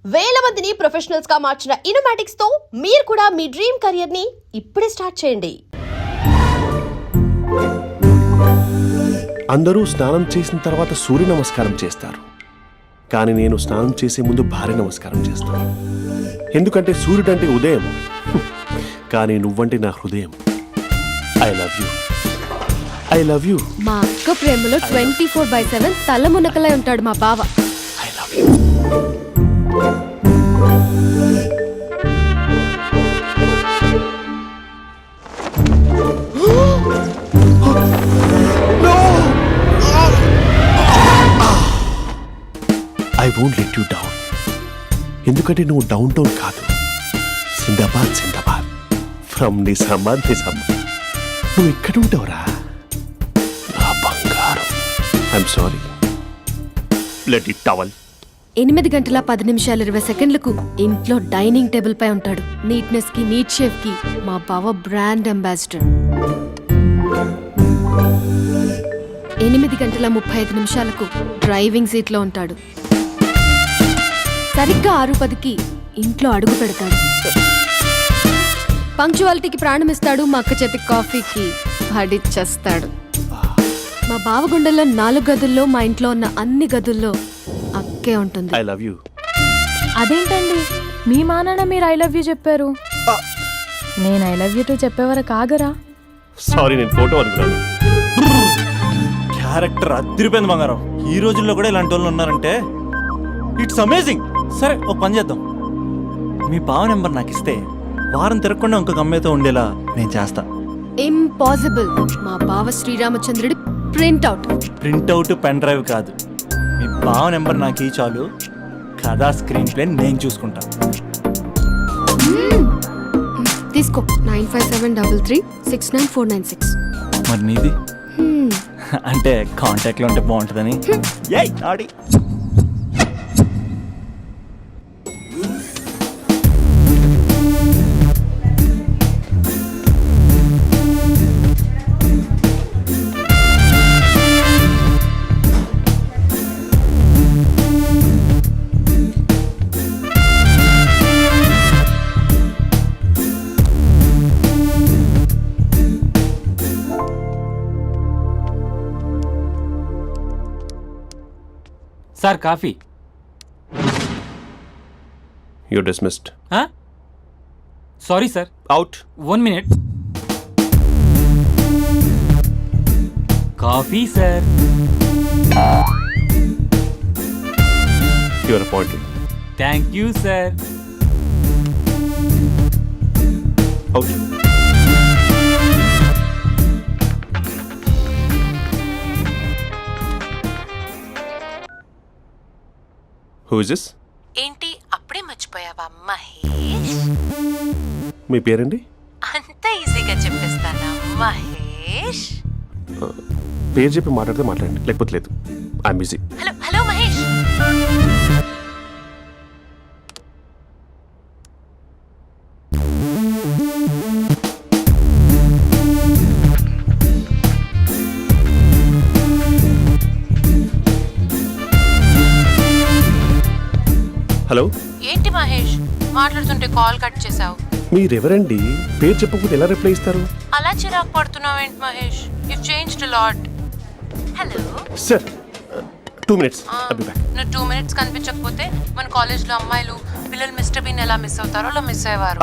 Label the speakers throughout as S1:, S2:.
S1: వేల మందిని ప్రొఫెషనల్స్ గా మార్చిన ఇనోమాటిక్స్ తో మీరు కూడా మీ డ్రీమ్ కెరియర్ ని ఇప్పుడే స్టార్ట్ చేయండి.
S2: అందరూ స్నానం చేసిన తర్వాత సూర్య నమస్కారం చేస్తారు, కానీ నేను స్నానం చేసే ముందు భార్య నమస్కారం చేస్తాను. ఎందుకంటే సూర్యుడు అంటే ఉదయం, కానీ నువ్వంటే నా హృదయం. I love you, I love you.
S3: మా అక్క ప్రేమలో 24/7 తల మునకలై ఉంటాడు మా బావ.
S2: I love you. I won't let you down. ఎందుకంటే నువ్వు డౌన్ టౌన్ కాదు, జిందాబాద్ జిందాబాద్ ఫ్రమ్ నిజామాబాద్ నిజామాబాద్. నువ్వు ఇక్కడ ఉంటావురా నా బంగారం. I'm sorry. Let it towel.
S3: 8:10:20 ఇంట్లో డైనింగ్ టేబుల్ పై ఉంటాడు. నీట్నెస్ కి, నీట్ షేఫ్ కి మా బావ బ్రాండ్ అంబాసిడర్. 8:35 డ్రైవింగ్ సీట్ లో ఉంటాడు. సరిగ్గా 6:10 ఇంట్లో అడుగు పెడతాడు. పంక్చువాలిటీకి ప్రాణం ఇస్తాడు. మా అక్క చేతి కాఫీకి పడిచ్చేస్తాడు. మా బావ గుండెల్లో 4 గదుల్లో, మా ఇంట్లో ఉన్న అన్ని గదుల్లో అక్కే ఉంటుంది.
S2: I love you.
S4: అదేంటండి మీ మా నాన్న మీరు ఐ లవ్ యూ చెప్పారు, నేను ఐ లవ్ యూ టు చెప్పేవరకు ఆగరా?
S2: సారీ, నేను ఫోటో అనుకున్నాను.
S5: క్యారెక్టర్ అదిరిపోయింది బంగారం. ఈ రోజుల్లో కూడా ఇలాంటి వాళ్ళు ఉన్నారంటే ఇట్స్ అమేజింగ్. సరే, ఒక పని చేద్దాం. మీ బావ నెంబర్ నాకు ఇస్తే వారం తిరగకుండా ఇంకొక అమ్మాయితో ఉండేలా నేను చేస్తా.
S3: ఇంపాసిబుల్. మా బావ శ్రీరామచంద్రుడి ప్రింట్అవుట్.
S5: ప్రింట్అవుట్ పెన్ డ్రైవ్ కాదు, మీ బావ నెంబర్ నాకు ఈ చాలు. కథా స్క్రీన్ ప్లే నేను చూసుకుంటా.
S3: తీసుకో. 9573369496.
S5: మరి నీది? అంటే కాంటాక్ట్లో ఉంటే బాగుంటుందని. ఏయ్ ఆడి.
S6: Sir coffee.
S2: You dismissed.
S6: Sorry sir.
S2: Out.
S6: 1 minute. Coffee sir.
S2: Your appointed.
S6: Thank you sir.
S2: Out. Who is this?
S7: ఏంటి అప్పుడే మర్చిపోయావా మహేష్?
S2: మీ పేరండి?
S7: అంత ఈజీగా చెప్పేస్తానా మహేష్?
S2: పేరు చెప్పి మాట్లాడితే మాట్లాడండి, లేకపోతే లేదు. I'm busy.
S7: Hello hello Mahesh.
S2: Hello.
S7: ఏంటి మహేష్ మాట్లాడుతుంటే కాల్ కట్ చేసావు?
S2: మీరెవరండి? పేరు చెప్పకపోతే ఎలా రిప్లై ఇస్తారు?
S7: అలా చిరాకు పడుతున్నావు ఏంటి Mahesh? You changed lot. Hello
S2: sir, 2 minutes. I'll be back.
S7: నువ్వు 2 minutes కనిపించకపోతే మన కాలేజ్లో అమ్మాయిలు పిల్లలు మిస్టర్ బీన్ ఎలా మిస్ అవుతారో అలా మిస్ అయ్యేవారు.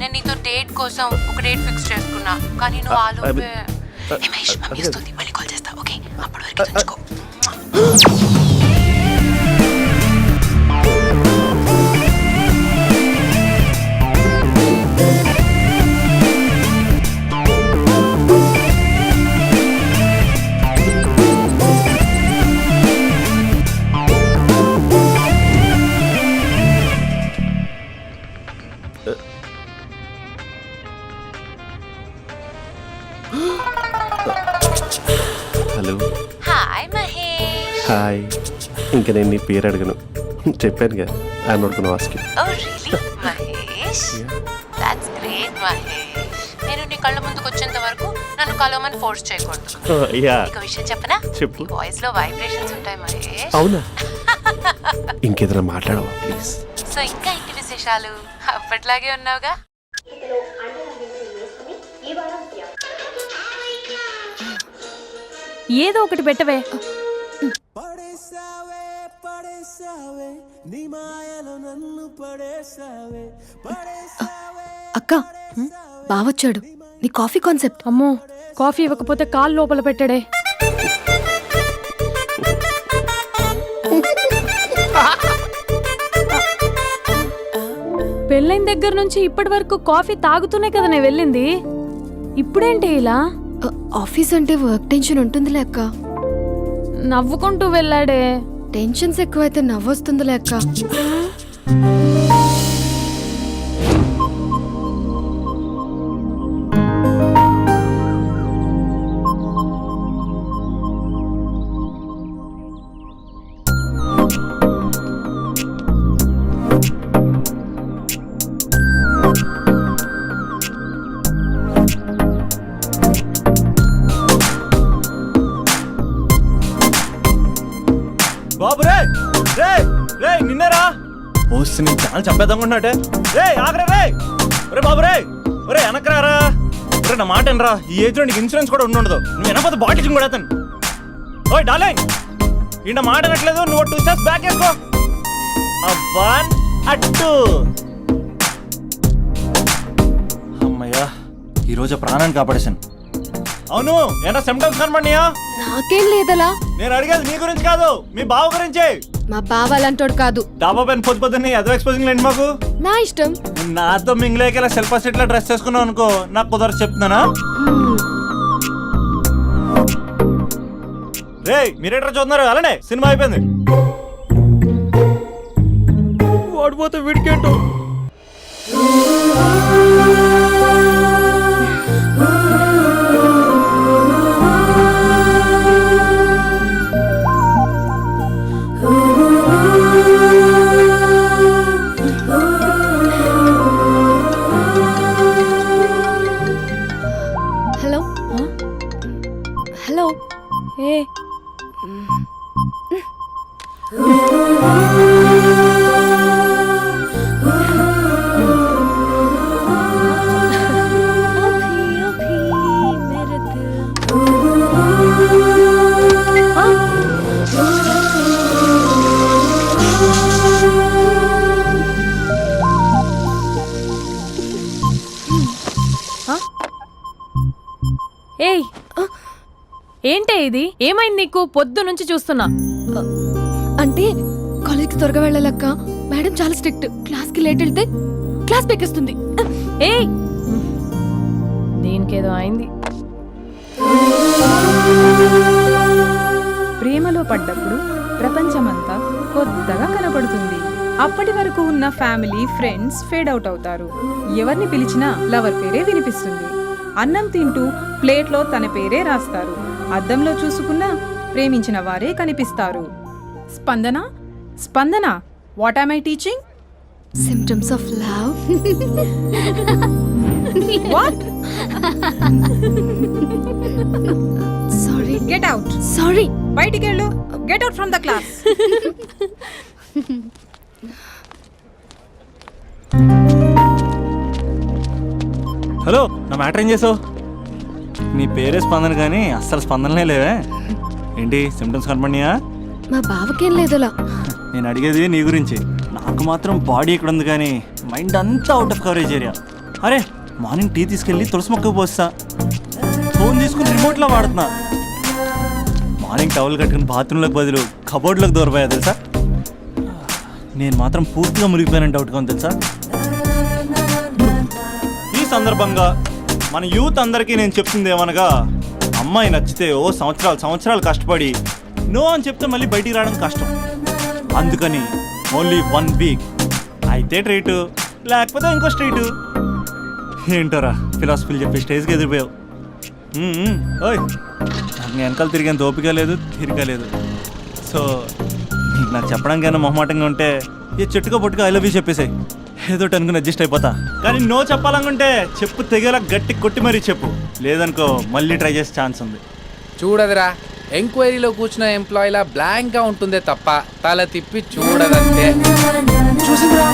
S7: నేను నీతో డేట్ కోసం ఒక డేట్ ఫిక్స్ చేసుకున్నా, కానీ నువ్వు ఆలోపే. మహేష్ మమ్మీ వస్తుంది, మళ్ళీ కాల్ చేస్తా. ఓకే, అప్పటి వరకు తెచ్చుకో.
S2: హలో.
S7: హాయ్ మహేష్.
S2: హాయ్. ఇంకా నేను నీ పేరు అడగను, చెప్పానుగా. I'm not gonna ask you.
S7: Oh really Mahesh? That's great Mahesh. నేను నీ కళ్ళ ముందుకు వచ్చేంత వరకు నన్ను కలవమని ఫోర్స్ చేయకూడదు. ఒక విషయం చెప్పనా?
S2: చెప్పు.
S7: వాయిస్ లో వైబ్రేషన్స్ ఉంటాయి మహేష్.
S2: అవునా? ఇంకేదైనా మాట్లాడవా ప్లీజ్?
S7: సో ఇంకా ఇంటి విశేషాలు అప్పట్లాగే ఉన్నావుగా.
S4: ఏదో ఒకటి పెట్టవే.
S3: అక్క బావొచ్చాడు. నీ కాఫీ కాన్సెప్ట్.
S4: అమ్మో, కాఫీ ఇవ్వకపోతే కాలు లోపల పెట్టాడే. పెళ్ళైన దగ్గర నుంచి ఇప్పటి వరకు కాఫీ తాగుతూనే కదా నేను వెళ్ళింది. ఇప్పుడేంటి ఇలా?
S3: ఆఫీస్ అంటే వర్క్ టెన్షన్ ఉంటుందిలే అక్క.
S4: నవ్వుకుంటూ వెళ్ళాడే.
S3: టెన్షన్స్ ఎక్కువైతే నవ్వొస్తుందిలే అక్క.
S5: బాబు రే రే రే నిన్నేరా పోస్ట్ నీ ఛానల్ చంపేద్దామనుకుంటున్నాటే. రే ఆగరే రే. ఒరే బాబు రే. ఒరే వెనకరారా. ఒరే నా మాట అనరా. ఈ ఏజ్ లో నీకు ఇన్సూరెన్స్ కూడా ఉండదు. నువ్వు వెనకపోతే బాటిల్ కూడా అతను. ఓయ్ డార్లింగ్, ఈ నా మాట అనట్లేదు. నువ్వు 2 స్టెప్స్ బ్యాక్ వేసుకో. అబ్బా అట్టు. అమ్మయ్యా, ఈరోజు ప్రాణాన్ని కాపాడేశాను. అవును, ఏనా సిమ్టమ్స్ కనబడినాయా?
S3: నాకేం లేదలా.
S5: నేను అడిగేది నీ గురించి కాదు, మీ బావ గురించి.
S3: మా బావ అలాంటోడు కాదు.
S5: డాబా పైన పొద్దున్నే ఎదో ఎక్స్పోజింగ్ లేండి మాకు.
S3: నా ఇష్టం.
S5: నాతో మింగిలేక సెల్ఫా సెట్ లో డ్రెస్ చేసుకున్నావు అనుకో, నాకు కుదరదు చెప్తున్నానా. రే మీరేట్రా చూస్తున్నారు? అలానే సినిమా అయిపోయింది. వాడిపోతే వీడికేంటో.
S3: Hello hello.
S4: ఏ ఏయ్, ఏంటే ఇది? ఏమైంది నీకు? పొద్దు నుంచి చూస్తున్నా.
S3: అంటే కాలేజ్కి త్వరగా వెళ్ళాలక్క. మేడం చాలా స్ట్రిక్ట్. క్లాస్కి లేట్ వెళ్తే క్లాస్ పెక్కేస్తుంది.
S4: ఏయ్, దీనికేదో అయింది.
S8: ప్రేమలో పడ్డప్పుడు ప్రపంచమంతా కొత్తగా కనబడుతుంది. అప్పటి వరకు ఉన్న ఫ్యామిలీ ఫ్రెండ్స్ ఫేడ్ అవుట్ అవుతారు. ఎవరిని పిలిచినా లవర్ పేరే వినిపిస్తుంది. అన్నం తింటూ ప్లేట్లో తన పేరే రాస్తారు. అద్దంలో చూసుకున్నా ప్రేమించిన వారే కనిపిస్తారు. Spandana Spandana, what am I teaching?
S3: Symptoms of love.
S8: What?
S3: Sorry.
S8: Get out.
S3: Sorry.
S8: బయటికి వెళ్ళు. Get out from the class.
S5: Hello, నా మ్యాటర్ ఏం చేసావు? నీ పేరే స్పందన కానీ అస్సలు స్పందనలే లేవే. ఏంటి సిమ్టమ్స్ కనపడినాయా?
S3: మా బావకేం లేదులా.
S5: నేను అడిగేది నీ గురించి. నాకు మాత్రం బాడీ ఇక్కడ ఉంది కానీ మైండ్ అంతా అవుట్ ఆఫ్ కవరేజ్ ఏరియా. అరే మార్నింగ్ టీ తీసుకెళ్ళి తులసి మొక్కకు పోస్తా. ఫోన్ తీసుకుని రిమోట్లో వాడుతున్నా. మార్నింగ్ టవల్ కట్టుకుని బాత్రూంలోకి బదులు కబోర్డ్లోకి దూరపోయా తెలుసా. నేను మాత్రం పూర్తిగా మునిగిపోయానని డౌట్గా ఉంది తెలుసా. ఈ సందర్భంగా మన యూత్ అందరికీ నేను చెప్తుంది ఏమనగా, అమ్మాయి నచ్చితే ఓ సంవత్సరాలు కష్టపడి నో అని చెప్తే మళ్ళీ బయటికి రావడం కష్టం. అందుకని ఓన్లీ 1 వీక్ అయితే ట్రీటు, లేకపోతే ఇంకో స్ట్రీటు. ఏంటోరా ఫిలాసఫీలు చెప్పి స్టేజ్కి ఎదిరిపోయావు. ఓయ్, నాకు వెనకాల తిరిగేంత ఓపిక లేదు, తీరిక లేదు. సో నీకు నాకు చెప్పడానికైనా మొహమాటంగా ఉంటే ఏ చెట్టుగా పొట్టుగా ఐ లవ్ యూ చెప్పేసాయి. ఏదో అనుకుని అడ్జస్ట్ అయిపోతా. కానీ నో చెప్పాలనుకుంటే చెప్పు తెగేలా గట్టి కొట్టి మరీ చెప్పు. లేదనుకో మళ్ళీ ట్రై చేసే ఛాన్స్ ఉంది.
S9: చూడదురా, ఎంక్వైరీలో కూర్చున్న ఎంప్లాయీలా బ్లాంక్గా ఉంటుందే తప్ప తల తిప్పి చూడదంతే.
S2: చూసిందిరా.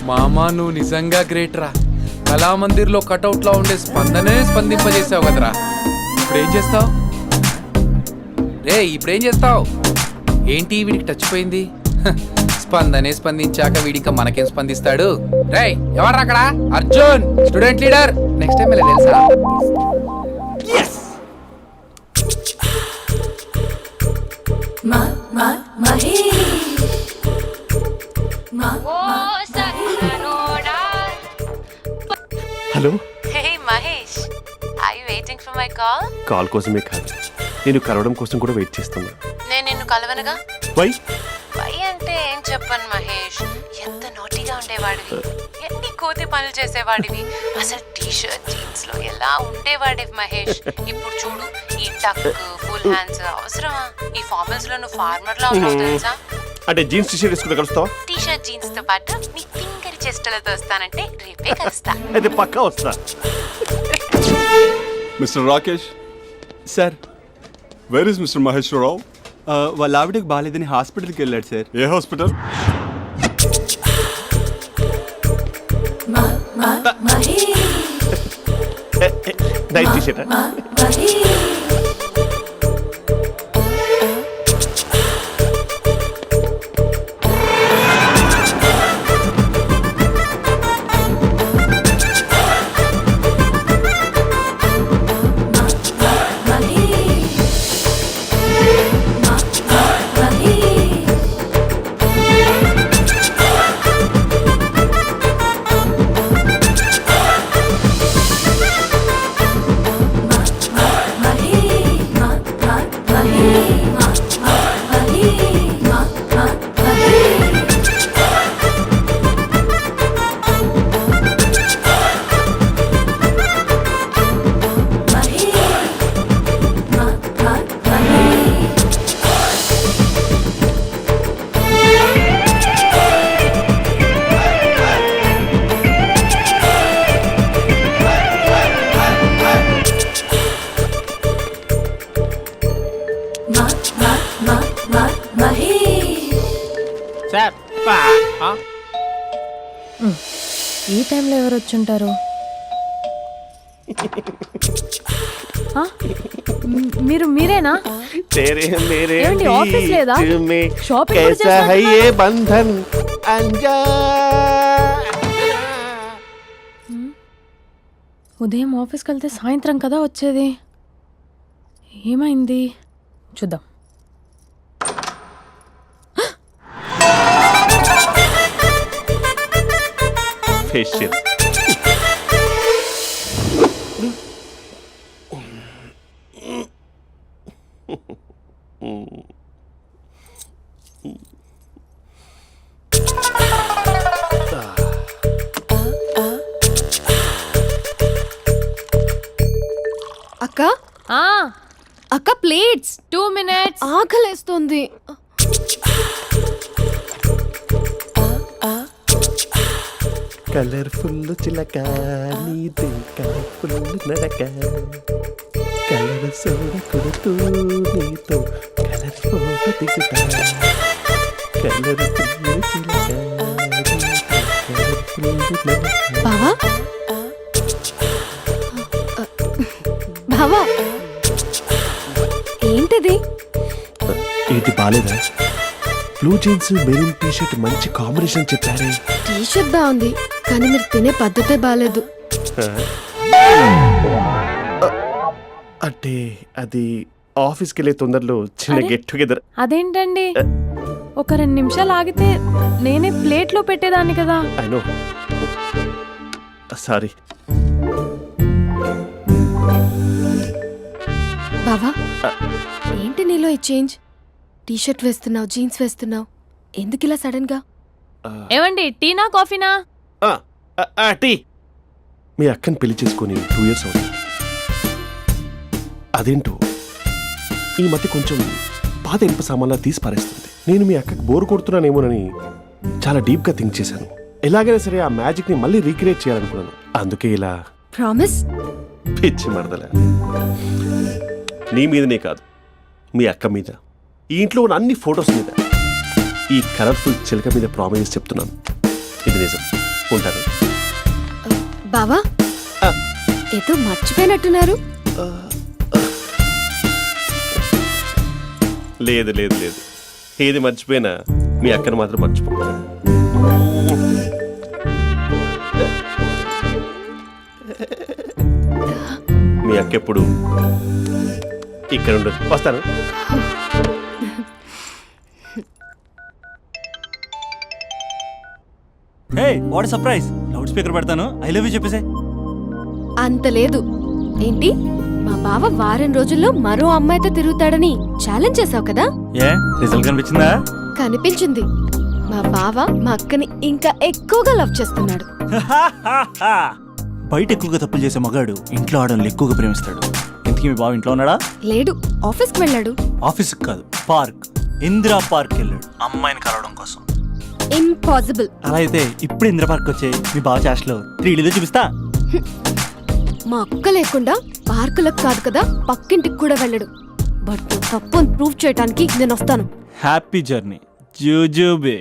S9: మామా నువ్వు నిజంగా గ్రేట్ రా. కళామందిర్లో కటౌట్లో ఉండే స్పందనే స్పందింపజేసావు కదరా. ఇప్పుడేం చేస్తావు రే? ఇప్పుడేం చేస్తావు? ఏంటి వీడికి టచ్ పోయింది? స్పందనే స్పందించాక వీడిక మనకేం స్పందిస్తాడు? రే ఎవరు అక్కడ? Arjun student leader. Next time ఇలా తెలుసా?
S2: Hello,
S7: hey Mahesh, I waiting for my call?
S2: Call కోసమే కాదు, నేను కలవడం కోసం కూడా వెయిట్ చేస్తున్నా.
S7: నేను నిన్ను కలవనుగా.
S2: వై?
S7: వై అంటే ఏం చెప్పను మహేష్, ఎంత నోటీగా ఉండేవాడివి, ఎన్ని కోతి పనులు చేసేవాడివి, అసలు టీ షర్ట్ జీన్స్ లో ఎలా ఉండేవాడివి మహేష్. ఇప్పుడు చూడు, ఈ టక్ ఫుల్ హ్యాండ్స్ అవసరమా? ఈ ఫార్మల్స్ లో నువ్వు ఫార్మర్ లా ఉన్నావు తెలుసా?
S2: అంటే జీన్స్ టీ షర్ట్ వేసుకుంటే కలుస్తావా?
S7: టీ షర్ట్ జీన్స్ తో పాటు నీ ఫింగర్ చెస్టలతో వస్తానంటే రేపే కలుస్తా.
S2: అయితే పక్కా వస్తా.
S10: Mister Rakesh,
S5: sir,
S10: where is mister Maheswara Rao?
S5: వాళ్ళ ఆవిడకి బాగాలేదని హాస్పిటల్కి వెళ్ళాడు సార్.
S10: ఏ హాస్పిటల్?
S2: Night T-shirt.
S4: ఈ టైంలో ఎవరు వచ్చుంటారు? మీరేనా? ఏమండి, ఆఫీస్ లేదా? షాపింగ్ కూడా చేస్తున్నారు? ఉదయం ఆఫీస్కి వెళ్తే సాయంత్రం కదా వచ్చేది. ఏమైంది చూద్దాం.
S2: ఫేషియల్.
S3: అక్క
S4: ఆ,
S3: అక్క ప్లేట్స్.
S4: 2 minutes.
S3: ఆకలేస్తుంది.
S2: కలర్ఫుల్ చిలక నీదే కలర్ఫుల్ నడక, కలర్ సోడ కొడుతూ నీతో కలర్ ఫోటో దిగుతా, కలర్ఫుల్ చిలక
S3: బావా బావా, ఏంటిది?
S2: ఏంటి బాలేదా? Blue jeans maroon T shirt మంచి కాంబినేషన్ చెప్పారే.
S3: టీ షర్ట్ బాగుంది, కానీ మీరు తినే పద్ధతే బాగాలేదు.
S2: అంటే అది ఆఫీస్కి వెళ్ళే తొందరలో చిన్న
S4: అరే?
S2: Get together.
S4: అదేంటండి, ఒక 2 నిమిషాలు ఆగితే నేనే ప్లేట్లో పెట్టేదాన్ని కదా.
S2: I know, sorry.
S3: బావా, ఏంటి నీలో ఈ చేంజ్? టీ షర్ట్ వేస్తున్నావు, జీన్స్ వేస్తున్నావు, ఎందుకు ఇలా సడన్ గా?
S4: ఏమండి, టీనా కాఫీనా?
S2: టీ. మీ అక్కని పెళ్లి చేసుకొని 2 years అవుతుంది. అదేంటో ఈ మధ్య కొంచెం పాత ఇనుప సామాన్లా తీసి పారేస్తుంది. నేను మీ అక్కకి బోర్ కొడుతున్నానేమోనని చాలా డీప్గా థింక్ చేశాను. ఎలాగైనా సరే ఆ మ్యాజిక్ని మళ్ళీ రీక్రియేట్ చేయాలనుకున్నాను. అందుకే ఇలా.
S3: ప్రామిస్?
S2: పిచ్చి మరదల, నీ మీదనే కాదు, మీ అక్క మీద ఈ ఇంట్లో ఉన్న అన్ని ఫొటోస్ మీద ఈ కలర్ఫుల్ చిలక మీద ప్రామిస్ చెప్తున్నాను, ఇది నిజం. ఉంటాను.
S3: బావా
S2: ఆ.
S3: ఏదో మర్చిపోయినట్టున్నారు.
S2: లేదు లేదు లేదు, ఏది మర్చిపోయినా మీ అక్కను మాత్రం మర్చిపో. మీ అక్క ఎప్పుడు ఇక్కడ ఉండదు. వస్తాను.
S5: Hey what surprise, loud speaker పెడతాను, ఐ లవ్ యూ చెప్పేసే.
S3: అంత లేదు. ఏంటి, మా బావ వారం రోజుల్లో మరో అమ్మాయితో తిరుగుతాడని ఛాలెంజ్ చేసావు కదా?
S5: ఏ రిజల్ట్ కనిపించిందా?
S3: కనిపించింది. మా బావ మా అక్కని ఇంకా ఎక్కువగా లవ్ చేస్తున్నాడు.
S5: బయట ఎక్కువగా తప్పులు చేసే మగాడు ఇంట్లో ఆడవాళ్ళు ఎక్కువగా ప్రేమిస్తాడు. ఇంతకీ మీ బావ ఇంట్లో ఉన్నాడా?
S3: లేడు, ఆఫీస్కి వెళ్ళాడు.
S5: ఆఫీస్కి కాదు, పార్క్, ఇందిరా పార్క్ వెళ్ళాడు అమ్మాయిని కలవడం కోసం.
S3: ఇంపాసిబుల్.
S5: అలా అయితే ఇప్పుడు ఇందిరా పార్క్ వచ్చే మీ బావ చాష్లో 3Dలో చూపిస్తా.
S3: మా అక్క లేకుండా పార్కులకు కాదు కదా, పక్కింటికి కూడా వెళ్ళడు. బట్ నువ్వు తప్పు ప్రూవ్ చేయడానికి నేను వస్తాను.
S5: హ్యాపీ జర్నీ జూజూబే.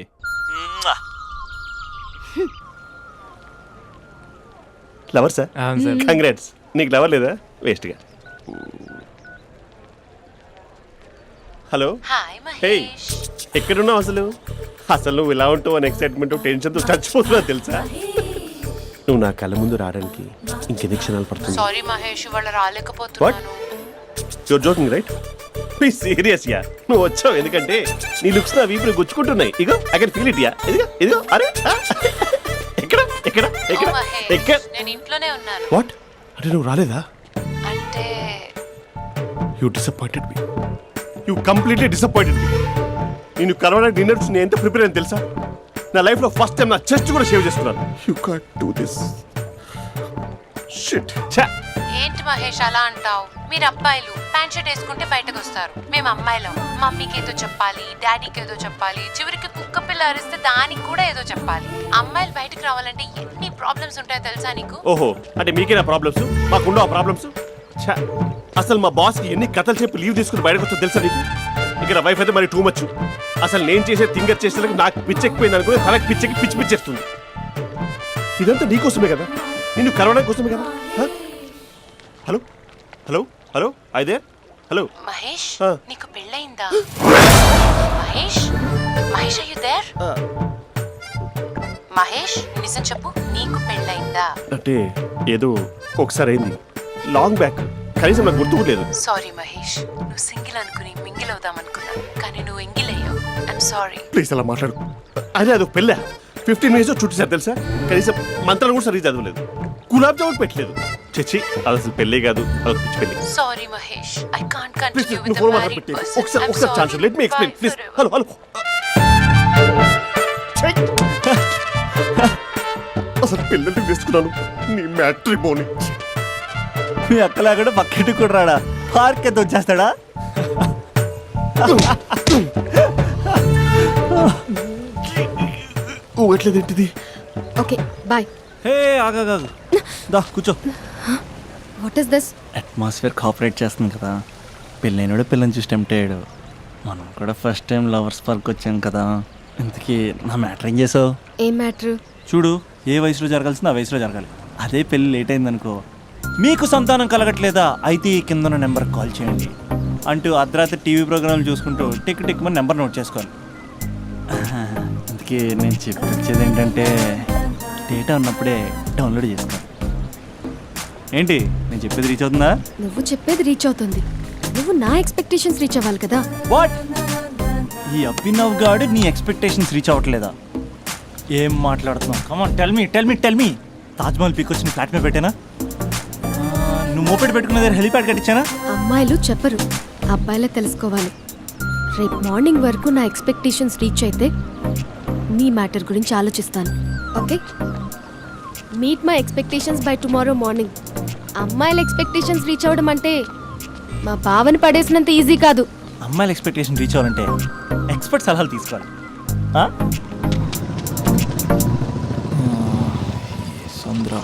S2: Lover sir?
S6: అవును సార్.
S2: కంగ్రాట్స్. నీకు లవర్ లేదా? వేస్ట్గా. హలో.
S7: Hi
S2: hey,
S7: Mahesh.
S2: ఎక్కడున్నావు అసలు? అసలు నువ్వు ఇలా ఉంటావు అని ఎక్సైట్మెంట్ టెన్షన్తో చచ్చిపోతున్నావు తెలుసా? నువ్వు నా కళ్ళ ముందు రావడానికి ఇంకెన్ని క్షణాలు పడుతుంది?
S7: సారీ మహేష్, వాళ్ళు రాలేకపోతున్నాను.
S2: Your joking right? Please serious ya. నువ్వు వచ్చావు ఎందుకంటే నీ లుక్స్ నా వీపుని గుచ్చుకుంటున్నాయి. ఇగో I can feel it ya. ఇదిగో ఇదిగో. అరే ఎక్కడ ఎక్కడ ఎక్కడ
S7: ఓ మహేష్,
S2: ఎక్కడ?
S7: నేను ఇంట్లోనే ఉన్నాను.
S2: వాట్ అంటే నువ్వు రాలేదా?
S7: అంటే
S2: you disappointed me. You completely disappointed me. నేను కలవడానికి డిన్నర్స్ నేను ఎంత ప్రిపేర్ అని తెలుసా? నా లైఫ్లో ఫస్ట్ టైం నా చెస్ట్ కూడా సేవ్ చేస్తున్నాను. You can't do this shit.
S7: ఏంటి మహేష్ అలా అంటావు? మీరు అబ్బాయిలు ప్యాంట్ షర్ట్ వేసుకుంటే బయటకు వస్తారు. మేము అమ్మాయిలం మమ్మీకి ఏదో చెప్పాలి, డాడీకి ఏదో చెప్పాలి, చివరికి కుక్క పిల్ల అరిస్తే దానికి కూడా ఏదో చెప్పాలి. అమ్మాయిలు బయటకు రావాలంటే ఎన్ని ప్రాబ్లమ్స్ ఉంటాయో తెలుసా నీకు?
S2: ఓహో, అంటే మీకేనా ప్రాబ్లమ్స్? మాకుండా ఆ ప్రాబ్లమ్స్? అసలు మా బాస్కి ఎన్ని కథలు చెప్పి లీవ్ తీసుకుని బయటకు వచ్చో తెలుసా నీకు? ఇక్కడ వైఫ్ అయితే మరి టూ మచ్. అసలు నేను చేసే థింగర్ చేసేందుకు నాకు పిచ్చెక్కిపోయింది అనుకుని తనకి పిచ్చెక్కి పిచ్చి పిచ్చేస్తుంది. ఇదంతా నీకోసమే కదా, నిన్ను కరోనా కోసమే కదా. హలో హలో హలో అయితే హలో
S7: మహేష్,
S2: ఆ.
S7: నీకు పెళ్ళయిందా? Mahesh, Mahesh are you there? Mahesh నిజం చెప్పు, నీకు పెళ్ళయిందా?
S2: అంటే ఏదో ఒకసారి అయింది, లాంగ్ బ్యాక్, కనీసం నాకు గుర్తుకులేదు.
S7: సారీ మహేష్, నువ్వు సింగిల్ అనుకుని మింగిల్ అవుదాం అనుకున్నా, కానీ నువ్వు ఎంగిల్ అయ్యావు. I'm sorry.
S2: ప్లీజ్ అలా మాట్లాడు. అదే అదొక పెళ్ళా? 15 minutes చుట్టేసారు తెలుసా? కనీసం మంత్రాలు కూడా సరిగ్గా చదవలేదు, గులాబ్ జామున్ పెట్టలేదు. చచ్చి, అది అసలు పెళ్ళే కాదు, అదొక పిచ్చి పెళ్ళి.
S7: Sorry Mahesh, I can't
S2: please
S7: continue with
S2: నువ్వు
S7: ద
S2: ఫోన్
S7: మ్యారీడ్
S2: మాట్లాడి
S7: పర్సన్.
S2: ఒకసారి chance let me explain please. Hello hello. అసలు పిల్లల్ని తీసుకున్నాను నీ మ్యాట్రిమోని.
S5: మీ అక్కలా కూడా పక్కింటి కూడా రాడా? పార్క్ ఎంత వచ్చేస్తాడా?
S2: ఎట్లేదేంటిది?
S3: Okay bye.
S5: హే ఆగా దా కూర్చో.
S3: What is this?
S5: Atmosphere cooperate చేస్తుంది కదా. పెళ్ళైనడు పిల్లని చూసి టెంప్ట్ అయ్యాడు. మనం కూడా ఫస్ట్ టైం లవర్స్ పార్క్ వచ్చాం కదా. ఇంతకీ నా మ్యాటర్ ఏం చేసావు?
S3: ఏం మ్యాటర్?
S5: చూడు, ఏ వయసులో జరగాల్సిందో ఆ వయసులో జరగాలి. అదే పెళ్ళి లేట్ అయిందనుకో, మీకు సంతానం కలగట్లేదా అయితే ఈ కింద నెంబర్కి కాల్ చేయండి అంటూ అర్ధరాత్రి టీవీ ప్రోగ్రాంలు చూసుకుంటూ టిక్ టిక్ మన నెంబర్ నోట్ చేసుకోవాలి. అందుకే నేను చెప్పేది ఏంటంటే డేటా ఉన్నప్పుడే డౌన్లోడ్ చేసుకోవాలి. ఏంటి నేను చెప్పేది రీచ్ అవుతుందా?
S3: నువ్వు చెప్పేది రీచ్ అవుతుంది, నువ్వు నా ఎక్స్పెక్టేషన్స్ రీచ్ అవ్వాలి కదా.
S5: వాట్? ఈ అభినవ్ గాడు నీ ఎక్స్పెక్టేషన్స్ రీచ్ అవ్వట్లేదా? ఏం మాట్లాడుతున్నావు? Come on tell me. Taj Mahal peak వచ్చి నీ ఫ్లాట్ మీద పెట్టానా? నువ్వు మోపెట్ పెట్టుకున్న దగ్గర హెలిప్యాడ్ కట్టించానా?
S3: అమ్మాయిలు చెప్పరు, అబ్బాయిలే తెలుసుకోవాలి. రేపు మార్నింగ్ వరకు నా ఎక్స్పెక్టేషన్స్ రీచ్ అయితే నీ మ్యాటర్ గురించి ఆలోచిస్తాను. Okay, meet my expectations by tomorrow morning. అమ్మాయిల ఎక్స్పెక్టేషన్స్ రీచ్ అవ్వడం అంటే మా బావని పడేసినంత ఈజీ కాదు.
S5: అమ్మాయిల ఎక్స్పెక్టేషన్ రీచ్ అవ్వాలంటే ఎక్స్పర్ట్ సలహాలు తీసుకోవాలి. సంద్ర